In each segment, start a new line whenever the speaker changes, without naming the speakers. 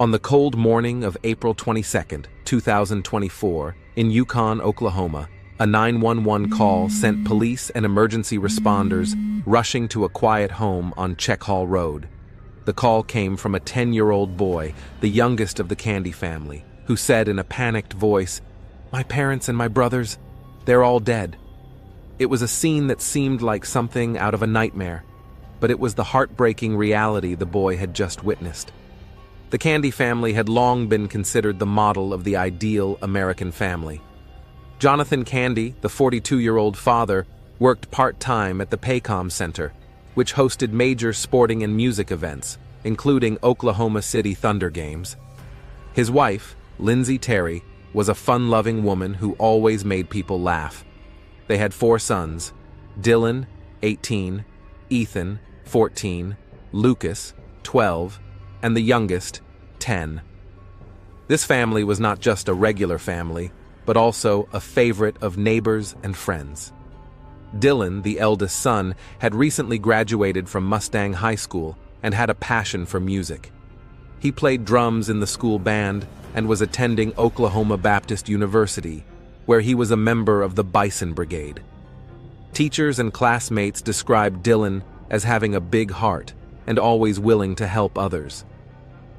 On the cold morning of April 22, 2024, in Yukon, Oklahoma, a 911 call sent police and emergency responders rushing to a quiet home on Check Hall Road. The call came from a 10-year-old boy, the youngest of the Candy family, who said in a panicked voice, "My parents and my brothers, they're all dead." It was a scene that seemed like something out of a nightmare, but it was the heartbreaking reality the boy had just witnessed. The Candy family had long been considered the model of the ideal American family. Jonathan Candy, the 42-year-old father, worked part-time at the Paycom Center, which hosted major sporting and music events, including Oklahoma City Thunder games. His wife, Lindsay Terry, was a fun-loving woman who always made people laugh. They had 4 sons: Dylan, 18, Ethan, 14, Lucas, 12, and the youngest, 10. This family was not just a regular family, but also a favorite of neighbors and friends. Dylan, the eldest son, had recently graduated from Mustang High School and had a passion for music. He played drums in the school band and was attending Oklahoma Baptist University, where he was a member of the Bison Brigade. Teachers and classmates described Dylan as having a big heart and always willing to help others.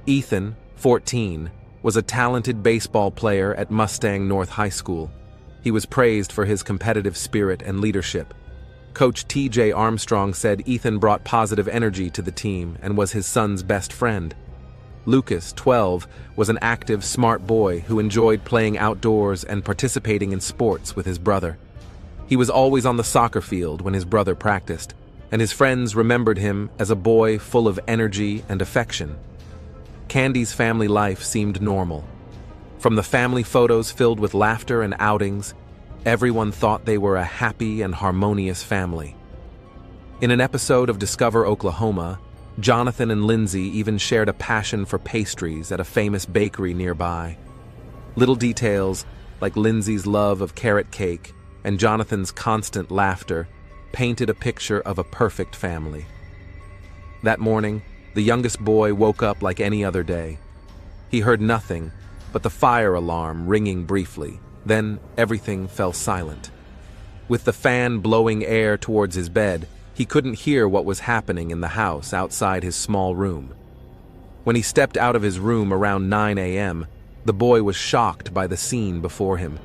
Ethan, 14, was a talented baseball player at Mustang North High School. He was praised for his competitive spirit and leadership. Coach T.J. Armstrong said Ethan brought positive energy to the team and was his son's best friend. Lucas, 12, was an active, smart boy who enjoyed playing outdoors and participating in sports with his brother. He was always on the soccer field when his brother practiced, and his friends remembered him as a boy full of energy and affection. Candy's family life seemed normal. From the family photos filled with laughter and outings, everyone thought they were a happy and harmonious family. In an episode of Discover Oklahoma, Jonathan and Lindsay even shared a passion for pastries at a famous bakery nearby. Little details, like Lindsay's love of carrot cake and Jonathan's constant laughter, painted a picture of a perfect family. That morning, the youngest boy woke up like any other day. He heard nothing but the fire alarm ringing briefly. Then everything fell silent. With the fan blowing air towards his bed, he couldn't hear what was happening in the house outside his small room. When he stepped out of his room around 9 a.m., the boy was shocked by the scene before him.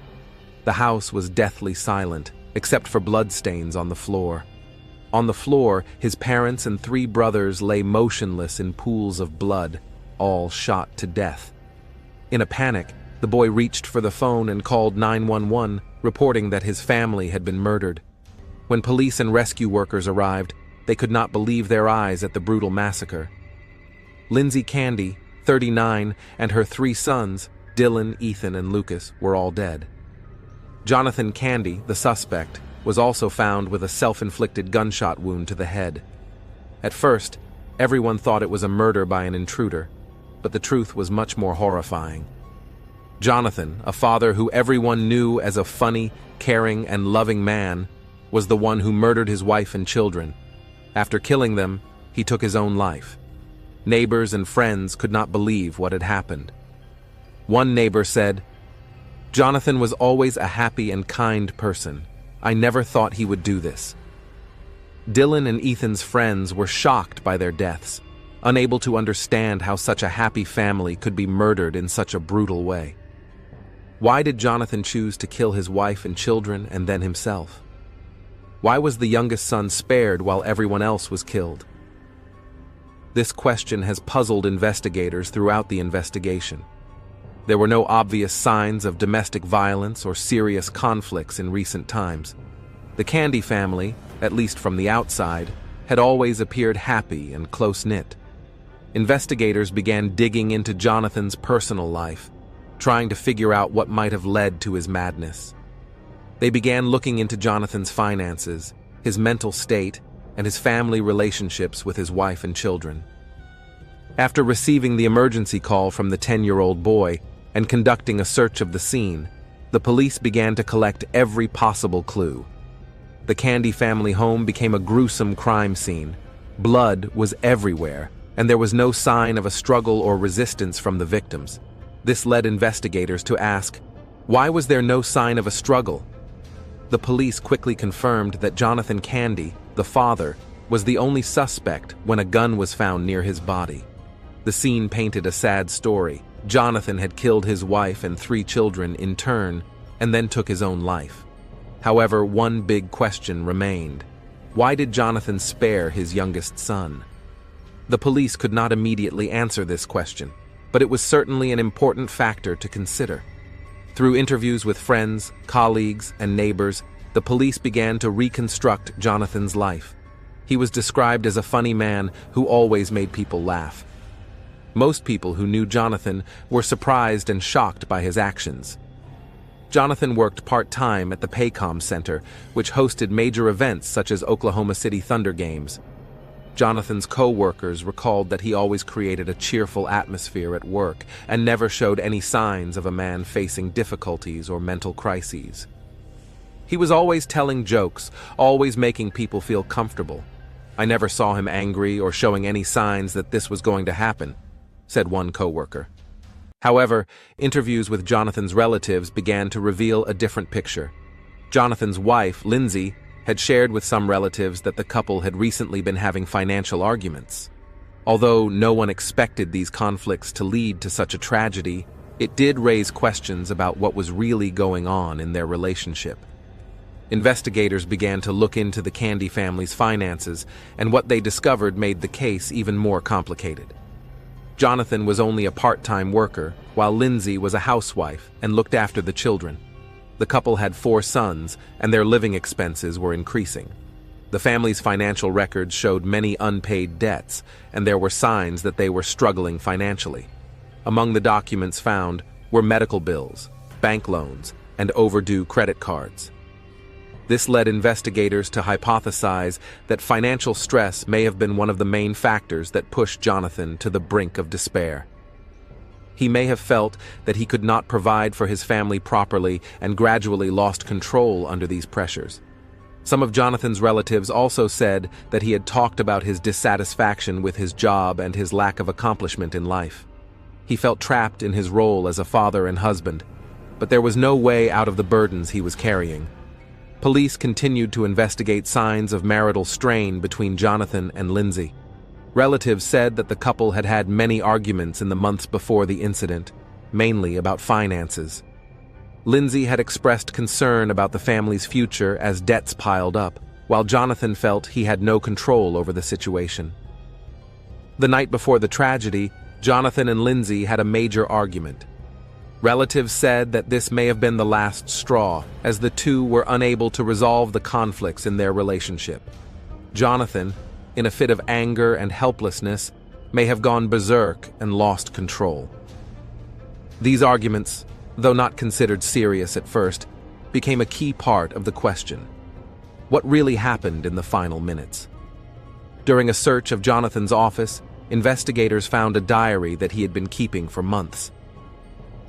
The house was deathly silent, except for bloodstains on the floor. On the floor, his parents and 3 brothers lay motionless in pools of blood, all shot to death. In a panic, the boy reached for the phone and called 911, reporting that his family had been murdered. When police and rescue workers arrived, they could not believe their eyes at the brutal massacre. Lindsay Candy, 39, and her 3 sons, Dylan, Ethan, and Lucas, were all dead. Jonathan Candy, the suspect, was also found with a self-inflicted gunshot wound to the head. At first, everyone thought it was a murder by an intruder, but the truth was much more horrifying. Jonathan, a father who everyone knew as a funny, caring, and loving man, was the one who murdered his wife and children. After killing them, he took his own life. Neighbors and friends could not believe what had happened. One neighbor said, "Jonathan was always a happy and kind person. I never thought he would do this." Dylan and Ethan's friends were shocked by their deaths, unable to understand how such a happy family could be murdered in such a brutal way. Why did Jonathan choose to kill his wife and children and then himself? Why was the youngest son spared while everyone else was killed? This question has puzzled investigators throughout the investigation. There were no obvious signs of domestic violence or serious conflicts in recent times. The Candy family, at least from the outside, had always appeared happy and close-knit. Investigators began digging into Jonathan's personal life, trying to figure out what might have led to his madness. They began looking into Jonathan's finances, his mental state, and his family relationships with his wife and children. After receiving the emergency call from the 10-year-old boy and conducting a search of the scene, the police began to collect every possible clue. The Candy family home became a gruesome crime scene. Blood was everywhere, and there was no sign of a struggle or resistance from the victims. This led investigators to ask, why was there no sign of a struggle? The police quickly confirmed that Jonathan Candy, the father, was the only suspect when a gun was found near his body. The scene painted a sad story. Jonathan had killed his wife and 3 children in turn, and then took his own life. However, one big question remained. Why did Jonathan spare his youngest son? The police could not immediately answer this question, but it was certainly an important factor to consider. Through interviews with friends, colleagues, and neighbors, the police began to reconstruct Jonathan's life. He was described as a funny man who always made people laugh. Most people who knew Jonathan were surprised and shocked by his actions. Jonathan worked part-time at the Paycom Center, which hosted major events such as Oklahoma City Thunder games. Jonathan's co-workers recalled that he always created a cheerful atmosphere at work and never showed any signs of a man facing difficulties or mental crises. He was always telling jokes, always making people feel comfortable. I never saw him angry or showing any signs that this was going to happen, said one co-worker. However, interviews with Jonathan's relatives began to reveal a different picture. Jonathan's wife, Lindsay, had shared with some relatives that the couple had recently been having financial arguments. Although no one expected these conflicts to lead to such a tragedy, it did raise questions about what was really going on in their relationship. Investigators began to look into the Candy family's finances, and what they discovered made the case even more complicated. Jonathan was only a part-time worker, while Lindsay was a housewife and looked after the children. The couple had 4 sons, and their living expenses were increasing. The family's financial records showed many unpaid debts, and there were signs that they were struggling financially. Among the documents found were medical bills, bank loans, and overdue credit cards. This led investigators to hypothesize that financial stress may have been one of the main factors that pushed Jonathan to the brink of despair. He may have felt that he could not provide for his family properly and gradually lost control under these pressures. Some of Jonathan's relatives also said that he had talked about his dissatisfaction with his job and his lack of accomplishment in life. He felt trapped in his role as a father and husband, but there was no way out of the burdens he was carrying. Police continued to investigate signs of marital strain between Jonathan and Lindsay. Relatives said that the couple had had many arguments in the months before the incident, mainly about finances. Lindsay had expressed concern about the family's future as debts piled up, while Jonathan felt he had no control over the situation. The night before the tragedy, Jonathan and Lindsay had a major argument. Relatives said that this may have been the last straw, as the two were unable to resolve the conflicts in their relationship. Jonathan, in a fit of anger and helplessness, may have gone berserk and lost control. These arguments, though not considered serious at first, became a key part of the question. What really happened in the final minutes? During a search of Jonathan's office, investigators found a diary that he had been keeping for months.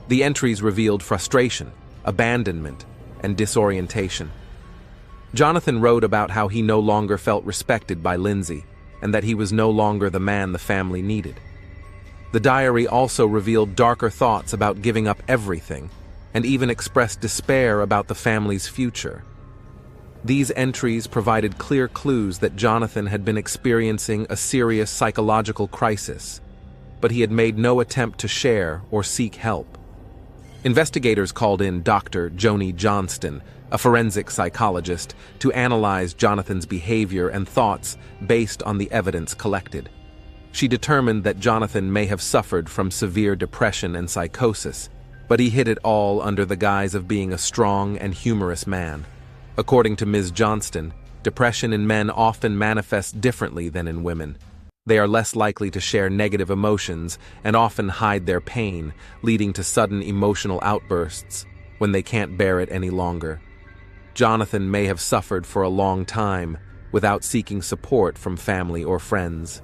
The entries revealed frustration, abandonment, and disorientation. Jonathan wrote about how he no longer felt respected by Lindsay, and that he was no longer the man the family needed. The diary also revealed darker thoughts about giving up everything, and even expressed despair about the family's future. These entries provided clear clues that Jonathan had been experiencing a serious psychological crisis, but he had made no attempt to share or seek help. Investigators called in Dr. Joni Johnston, a forensic psychologist, to analyze Jonathan's behavior and thoughts based on the evidence collected. She determined that Jonathan may have suffered from severe depression and psychosis, but he hid it all under the guise of being a strong and humorous man. According to Ms. Johnston, depression in men often manifests differently than in women. They are less likely to share negative emotions and often hide their pain, leading to sudden emotional outbursts when they can't bear it any longer. Jonathan may have suffered for a long time without seeking support from family or friends.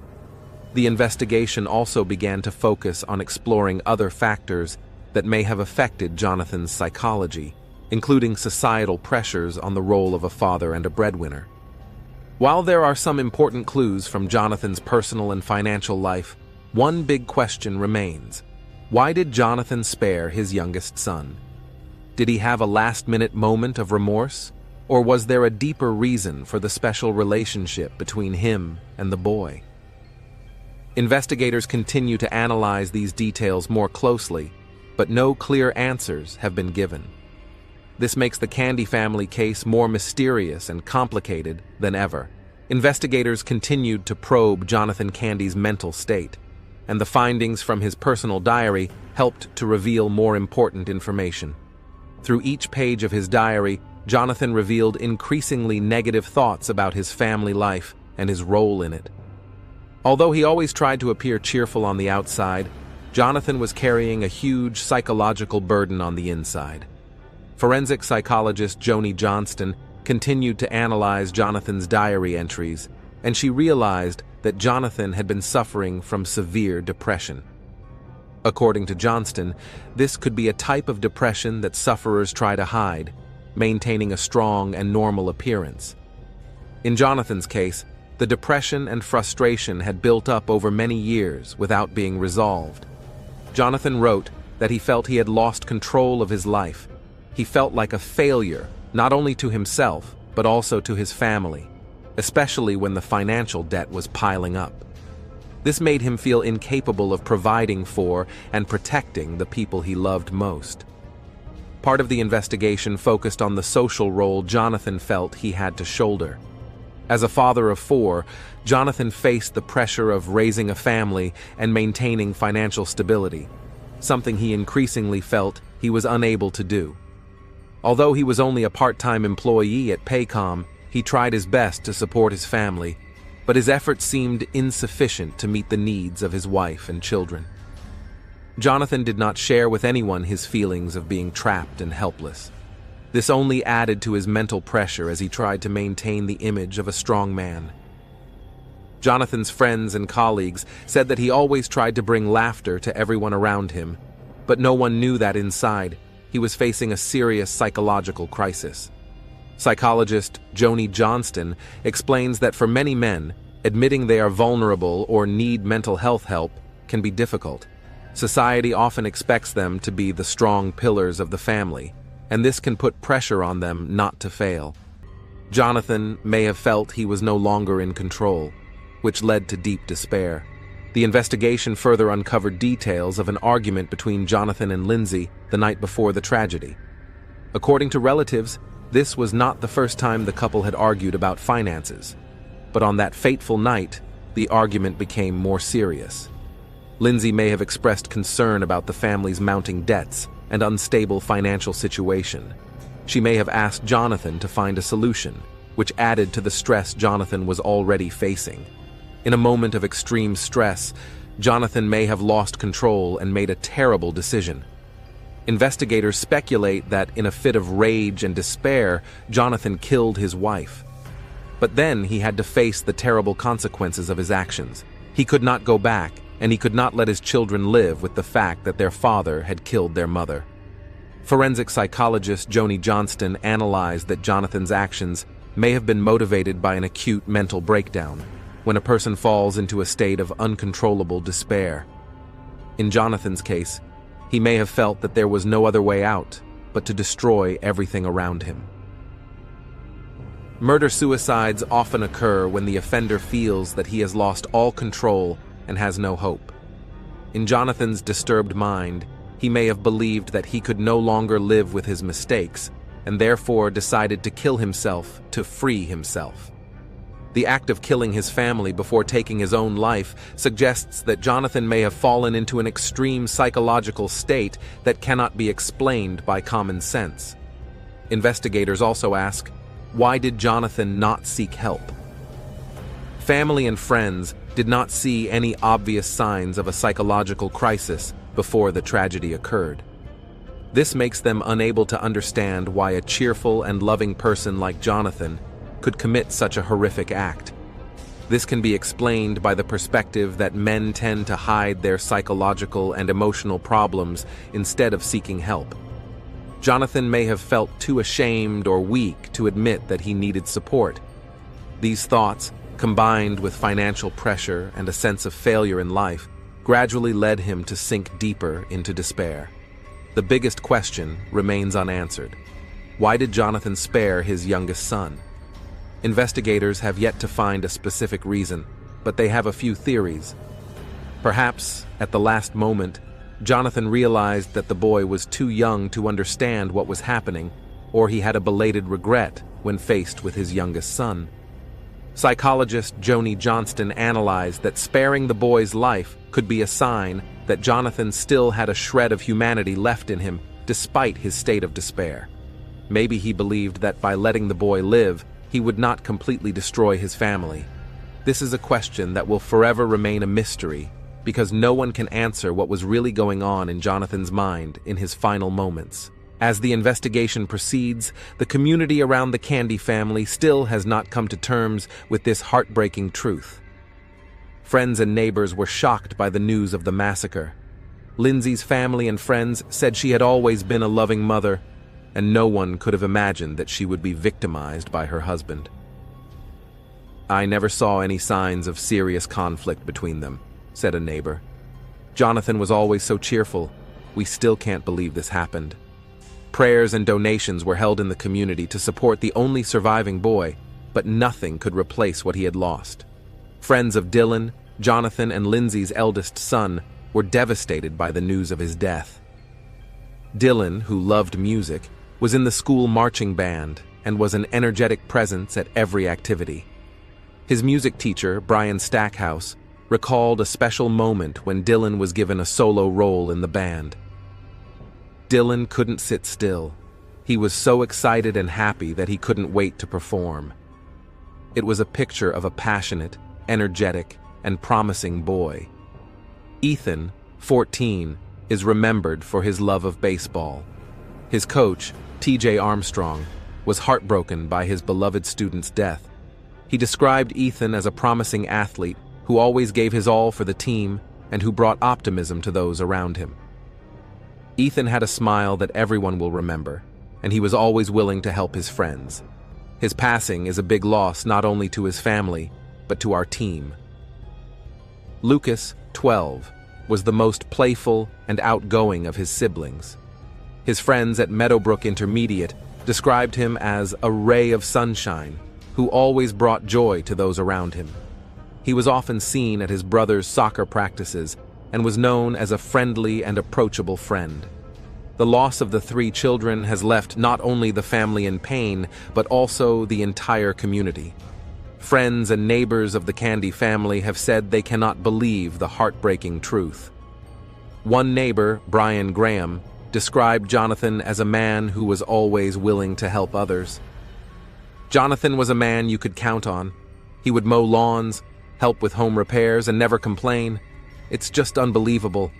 The investigation also began to focus on exploring other factors that may have affected Jonathan's psychology, including societal pressures on the role of a father and a breadwinner. While there are some important clues from Jonathan's personal and financial life, one big question remains. Why did Jonathan spare his youngest son? Did he have a last-minute moment of remorse? Or was there a deeper reason for the special relationship between him and the boy? Investigators continue to analyze these details more closely, but no clear answers have been given. This makes the Candy family case more mysterious and complicated than ever. Investigators continued to probe Jonathan Candy's mental state, and the findings from his personal diary helped to reveal more important information. Through each page of his diary, Jonathan revealed increasingly negative thoughts about his family life and his role in it. Although he always tried to appear cheerful on the outside, Jonathan was carrying a huge psychological burden on the inside. Forensic psychologist Joni Johnston continued to analyze Jonathan's diary entries, and she realized that Jonathan had been suffering from severe depression. According to Johnston, this could be a type of depression that sufferers try to hide, maintaining a strong and normal appearance. In Jonathan's case, the depression and frustration had built up over many years without being resolved. Jonathan wrote that he felt he had lost control of his life. He felt like a failure, not only to himself, but also to his family, especially when the financial debt was piling up. This made him feel incapable of providing for and protecting the people he loved most. Part of the investigation focused on the social role Jonathan felt he had to shoulder. As a father of 4, Jonathan faced the pressure of raising a family and maintaining financial stability, something he increasingly felt he was unable to do. Although he was only a part-time employee at Paycom, he tried his best to support his family, but his efforts seemed insufficient to meet the needs of his wife and children. Jonathan did not share with anyone his feelings of being trapped and helpless. This only added to his mental pressure as he tried to maintain the image of a strong man. Jonathan's friends and colleagues said that he always tried to bring laughter to everyone around him, but no one knew that inside, he was facing a serious psychological crisis. Psychologist Joni Johnston explains that for many men, admitting they are vulnerable or need mental health help can be difficult. Society often expects them to be the strong pillars of the family, and this can put pressure on them not to fail. Jonathan may have felt he was no longer in control, which led to deep despair. The investigation further uncovered details of an argument between Jonathan and Lindsay the night before the tragedy. According to relatives, this was not the first time the couple had argued about finances, but on that fateful night, the argument became more serious. Lindsay may have expressed concern about the family's mounting debts and unstable financial situation. She may have asked Jonathan to find a solution, which added to the stress Jonathan was already facing. In a moment of extreme stress, Jonathan may have lost control and made a terrible decision. Investigators speculate that in a fit of rage and despair, Jonathan killed his wife. But then he had to face the terrible consequences of his actions. He could not go back, and he could not let his children live with the fact that their father had killed their mother. Forensic psychologist Joni Johnston analyzed that Jonathan's actions may have been motivated by an acute mental breakdown, when a person falls into a state of uncontrollable despair. In Jonathan's case, he may have felt that there was no other way out but to destroy everything around him. Murder-suicides often occur when the offender feels that he has lost all control and has no hope. In Jonathan's disturbed mind, he may have believed that he could no longer live with his mistakes and therefore decided to kill himself to free himself. The act of killing his family before taking his own life suggests that Jonathan may have fallen into an extreme psychological state that cannot be explained by common sense. Investigators also ask, why did Jonathan not seek help? Family and friends did not see any obvious signs of a psychological crisis before the tragedy occurred. This makes them unable to understand why a cheerful and loving person like Jonathan could commit such a horrific act. This can be explained by the perspective that men tend to hide their psychological and emotional problems instead of seeking help. Jonathan may have felt too ashamed or weak to admit that he needed support. These thoughts, combined with financial pressure and a sense of failure in life, gradually led him to sink deeper into despair. The biggest question remains unanswered. Why did Jonathan spare his youngest son? Investigators have yet to find a specific reason, but they have a few theories. Perhaps, at the last moment, Jonathan realized that the boy was too young to understand what was happening, or he had a belated regret when faced with his youngest son. Psychologist Joni Johnston analyzed that sparing the boy's life could be a sign that Jonathan still had a shred of humanity left in him despite his state of despair. Maybe he believed that by letting the boy live, he would not completely destroy his family. This is a question that will forever remain a mystery because no one can answer what was really going on in Jonathan's mind in his final moments. As the investigation proceeds, the community around the Candy family still has not come to terms with this heartbreaking truth. Friends and neighbors were shocked by the news of the massacre. Lindsay's family and friends said she had always been a loving mother, and no one could have imagined that she would be victimized by her husband. "I never saw any signs of serious conflict between them," said a neighbor. "Jonathan was always so cheerful. We still can't believe this happened." Prayers and donations were held in the community to support the only surviving boy, but nothing could replace what he had lost. Friends of Dylan, Jonathan, and Lindsay's eldest son were devastated by the news of his death. Dylan, who loved music, was in the school marching band and was an energetic presence at every activity. His music teacher, Brian Stackhouse, recalled a special moment when Dylan was given a solo role in the band. Dylan couldn't sit still. He was so excited and happy that he couldn't wait to perform. It was a picture of a passionate, energetic, and promising boy. Ethan, 14, is remembered for his love of baseball. His coach, T.J. Armstrong, was heartbroken by his beloved student's death. He described Ethan as a promising athlete who always gave his all for the team and who brought optimism to those around him. Ethan had a smile that everyone will remember, and he was always willing to help his friends. His passing is a big loss not only to his family, but to our team. Lucas, 12, was the most playful and outgoing of his siblings. His friends at Meadowbrook Intermediate described him as a ray of sunshine who always brought joy to those around him. He was often seen at his brother's soccer practices and was known as a friendly and approachable friend. The loss of the 3 children has left not only the family in pain, but also the entire community. Friends and neighbors of the Candy family have said they cannot believe the heartbreaking truth. One neighbor, Brian Graham, described Jonathan as a man who was always willing to help others. Jonathan was a man you could count on. He would mow lawns, help with home repairs, and never complain. It's just unbelievable.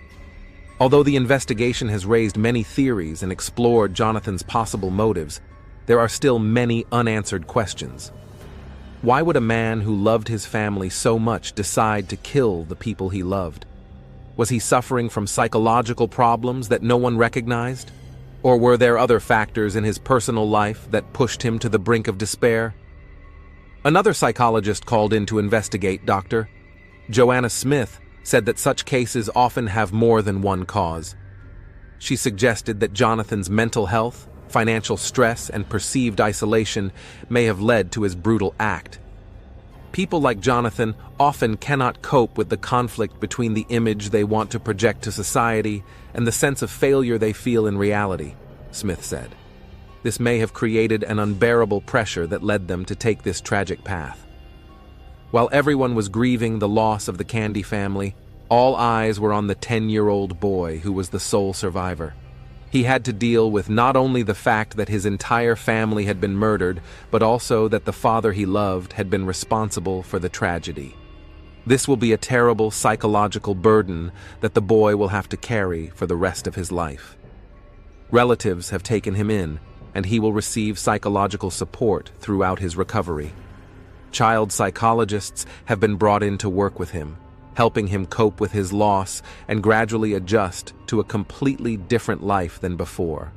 Although the investigation has raised many theories and explored Jonathan's possible motives, there are still many unanswered questions. Why would a man who loved his family so much decide to kill the people he loved? Was he suffering from psychological problems that no one recognized? Or were there other factors in his personal life that pushed him to the brink of despair? Another psychologist called in to investigate, Dr. Joanna Smith, said that such cases often have more than one cause. She suggested that Jonathan's mental health, financial stress, and perceived isolation may have led to his brutal act. People like Jonathan often cannot cope with the conflict between the image they want to project to society and the sense of failure they feel in reality, Smith said. This may have created an unbearable pressure that led them to take this tragic path. While everyone was grieving the loss of the Candy family, all eyes were on the 10-year-old boy who was the sole survivor. He had to deal with not only the fact that his entire family had been murdered, but also that the father he loved had been responsible for the tragedy. This will be a terrible psychological burden that the boy will have to carry for the rest of his life. Relatives have taken him in, and he will receive psychological support throughout his recovery. Child psychologists have been brought in to work with him, helping him cope with his loss and gradually adjust to a completely different life than before.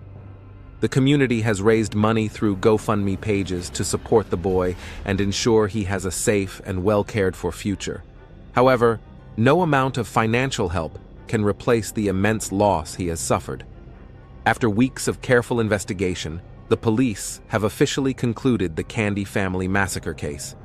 The community has raised money through GoFundMe pages to support the boy and ensure he has a safe and well-cared-for future. However, No amount of financial help can replace the immense loss he has suffered. After weeks of careful investigation, the police have officially concluded the Candy family massacre case.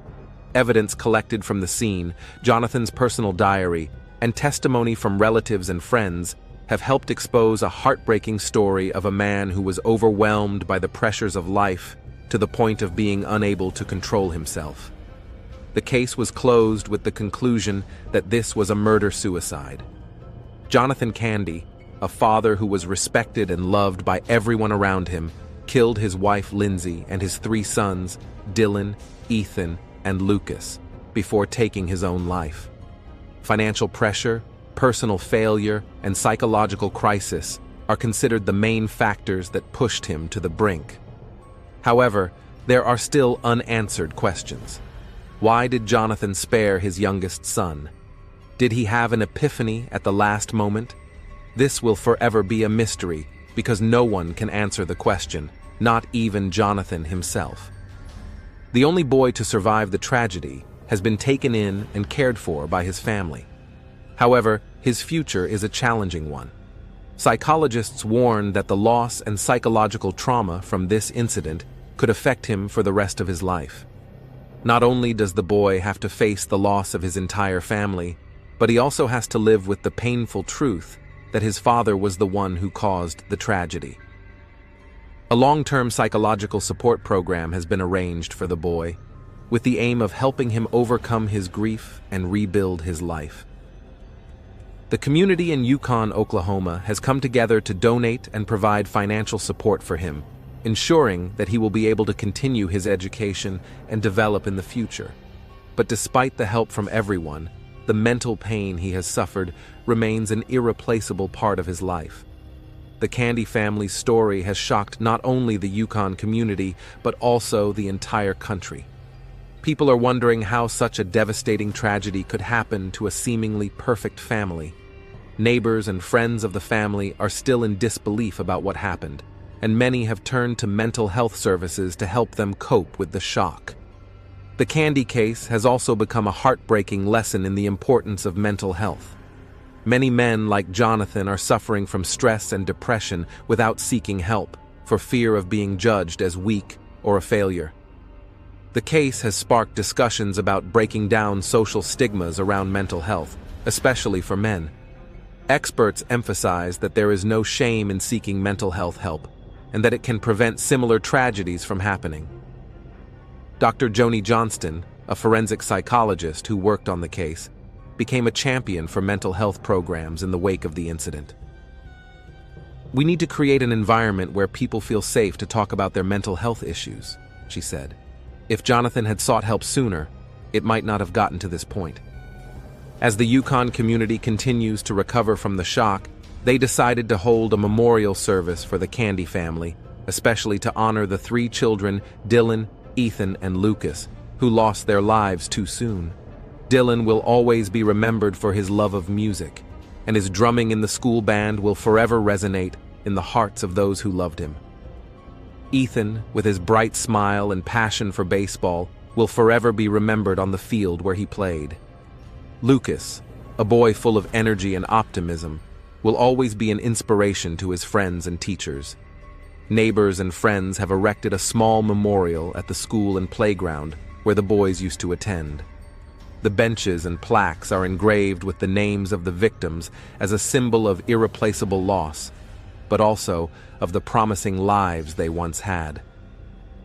Evidence collected from the scene, Jonathan's personal diary, and testimony from relatives and friends have helped expose a heartbreaking story of a man who was overwhelmed by the pressures of life to the point of being unable to control himself. The case was closed with the conclusion that this was a murder-suicide. Jonathan Candy, a father who was respected and loved by everyone around him, killed his wife Lindsay and his 3 sons, Dylan, Ethan, and Lucas, before taking his own life. Financial pressure, personal failure, and psychological crisis are considered the main factors that pushed him to the brink. However, there are still unanswered questions. Why did Jonathan spare his youngest son? Did he have an epiphany at the last moment? This will forever be a mystery because no one can answer the question, not even Jonathan himself. The only boy to survive the tragedy has been taken in and cared for by his family. However, his future is a challenging one. Psychologists warn that the loss and psychological trauma from this incident could affect him for the rest of his life. Not only does the boy have to face the loss of his entire family, but he also has to live with the painful truth that his father was the one who caused the tragedy. A long-term psychological support program has been arranged for the boy, with the aim of helping him overcome his grief and rebuild his life. The community in Yukon, Oklahoma has come together to donate and provide financial support for him, ensuring that he will be able to continue his education and develop in the future. But despite the help from everyone, the mental pain he has suffered remains an irreplaceable part of his life. The Candy family's story has shocked not only the Yukon community, but also the entire country. People are wondering how such a devastating tragedy could happen to a seemingly perfect family. Neighbors and friends of the family are still in disbelief about what happened, and many have turned to mental health services to help them cope with the shock. The Candy case has also become a heartbreaking lesson in the importance of mental health. Many men like Jonathan are suffering from stress and depression without seeking help, for fear of being judged as weak or a failure. The case has sparked discussions about breaking down social stigmas around mental health, especially for men. Experts emphasize that there is no shame in seeking mental health help, and that it can prevent similar tragedies from happening. Dr. Joni Johnston, a forensic psychologist who worked on the case, became a champion for mental health programs in the wake of the incident. "We need to create an environment where people feel safe to talk about their mental health issues," she said. If Jonathan had sought help sooner, it might not have gotten to this point. As the Yukon community continues to recover from the shock, they decided to hold a memorial service for the Candy family, especially to honor the 3 children, Dylan, Ethan, and Lucas, who lost their lives too soon. Dylan will always be remembered for his love of music, and his drumming in the school band will forever resonate in the hearts of those who loved him. Ethan, with his bright smile and passion for baseball, will forever be remembered on the field where he played. Lucas, a boy full of energy and optimism, will always be an inspiration to his friends and teachers. Neighbors and friends have erected a small memorial at the school and playground where the boys used to attend. The benches and plaques are engraved with the names of the victims as a symbol of irreplaceable loss, but also of the promising lives they once had.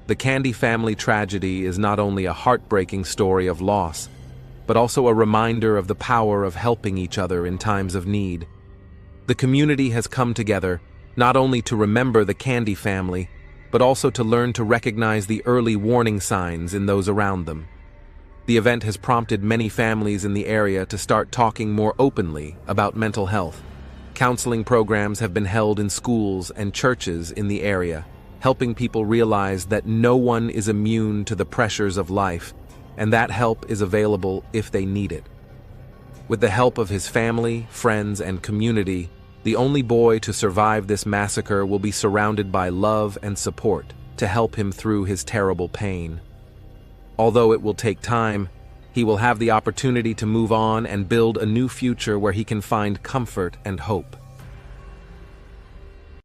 The Candy family tragedy is not only a heartbreaking story of loss, but also a reminder of the power of helping each other in times of need. The community has come together not only to remember the Candy family, but also to learn to recognize the early warning signs in those around them. The event has prompted many families in the area to start talking more openly about mental health. Counseling programs have been held in schools and churches in the area, helping people realize that no one is immune to the pressures of life, and that help is available if they need it. With the help of his family, friends, and community, the only boy to survive this massacre will be surrounded by love and support to help him through his terrible pain. Although it will take time, He will have the opportunity to move on and build a new future where he can find comfort and hope.